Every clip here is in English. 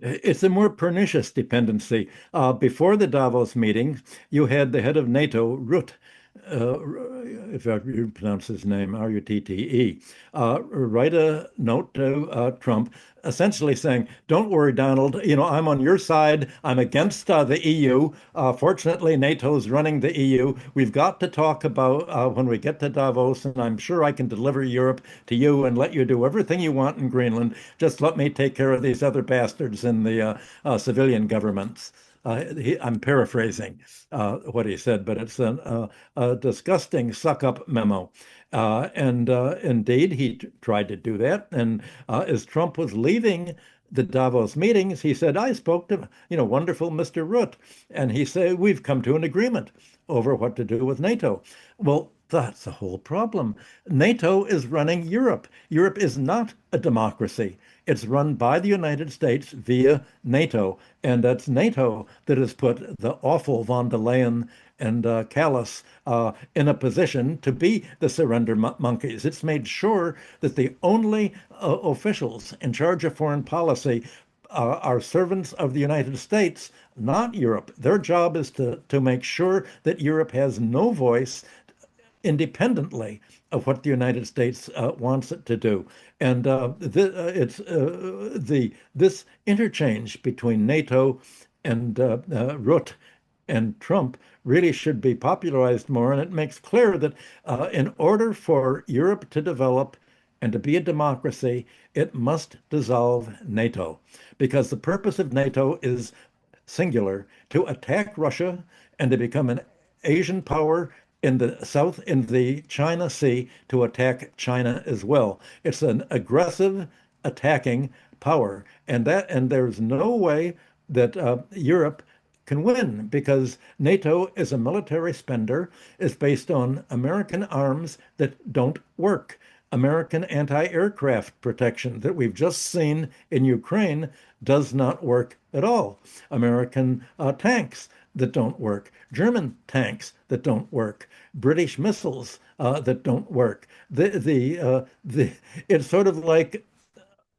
It's a more pernicious dependency. Before the Davos meeting, you had the head of NATO, Rutte, uh, if you pronounce his name, Rutte, write a note to Trump, essentially saying, "Don't worry, Donald. You know, I'm on your side. I'm against the EU. Fortunately, NATO's running the EU. We've got to talk about when we get to Davos, and I'm sure I can deliver Europe to you and let you do everything you want in Greenland. Just let me take care of these other bastards in the civilian governments." I'm paraphrasing what he said, but it's a disgusting suck-up memo. And indeed, he tried to do that. And as Trump was leaving the Davos meetings, he said, "I spoke to, wonderful Mr. Rutte." And he said, "We've come to an agreement over what to do with NATO." Well, that's the whole problem. NATO is running Europe. Europe is not a democracy. It's run by the United States via NATO. And that's NATO that has put the awful von der Leyen and Callas in a position to be the surrender monkeys. It's made sure that the only officials in charge of foreign policy are servants of the United States, not Europe. Their job is to make sure that Europe has no voice independently of what the United States wants it to do. And it's this interchange between NATO and Rutte and Trump really should be popularized more. And it makes clear that in order for Europe to develop and to be a democracy, it must dissolve NATO, because the purpose of NATO is singular: to attack Russia and to become an Asian power in the south, in the China Sea, to attack China as well. It's an aggressive attacking power, and there's no way that Europe can win, because NATO is a military spender. It's based on American arms that don't work. American anti-aircraft protection that we've just seen in Ukraine does not work at all. American tanks that don't work, German tanks that don't work, British missiles that don't work. It's sort of like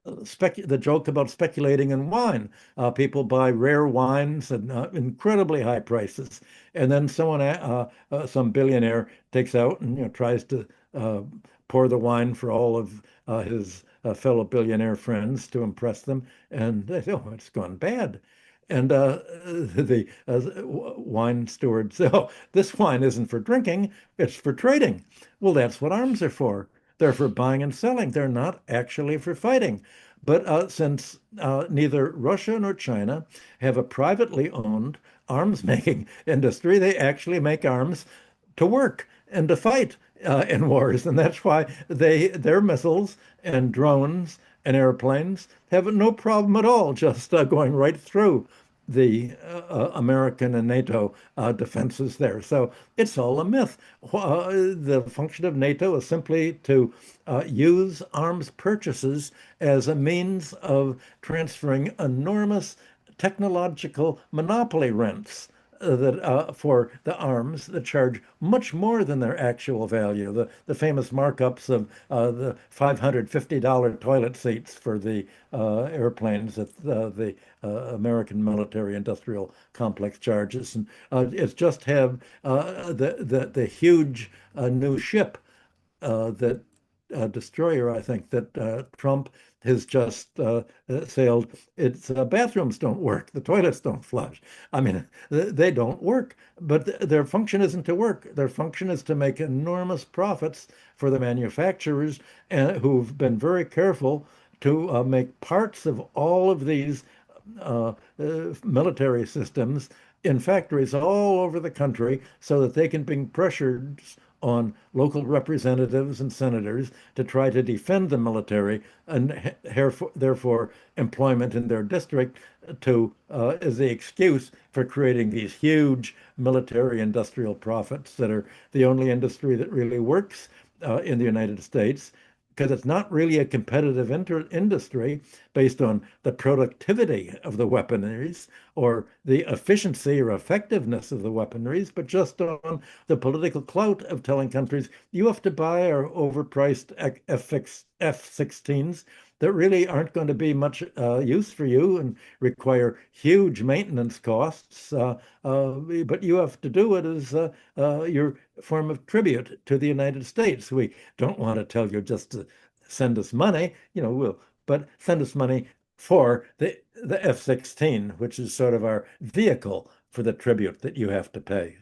the joke about speculating in wine. People buy rare wines at incredibly high prices, and then some billionaire takes out and tries to uh, pour the wine for all of his fellow billionaire friends to impress them, and they say, "Oh, it's gone bad." And the wine steward said, "Oh, this wine isn't for drinking, it's for trading." Well, that's what arms are for. They're for buying and selling. They're not actually for fighting. But since neither Russia nor China have a privately owned arms making industry, they actually make arms to work and to fight in wars. And that's why their missiles and drones and airplanes have no problem at all just going right through the American and NATO defenses there. So it's all a myth. The function of NATO is simply to use arms purchases as a means of transferring enormous technological monopoly rents that for the arms that charge much more than their actual value. The famous markups of the $550 toilet seats for the airplanes that the American military industrial complex charges, and it's just have the huge new ship that destroyer, I think, that Trump has just sailed. Its bathrooms don't work. The toilets don't flush. I mean, they don't work. But their function isn't to work. Their function is to make enormous profits for the manufacturers, who've been very careful to make parts of all of these military systems in factories all over the country, so that they can bring pressures on local representatives and senators to try to defend the military, and therefore employment in their district to as the excuse for creating these huge military industrial profits that are the only industry that really works in the United States, because it's not really a competitive industry based on the productivity of the weaponries or the efficiency or effectiveness of the weaponries, but just on the political clout of telling countries, you have to buy our overpriced F-16s that really aren't going to be much use for you and require huge maintenance costs. But you have to do it as your form of tribute to the United States. We don't want to tell you just to send us money, but send us money for the F-16, which is sort of our vehicle for the tribute that you have to pay.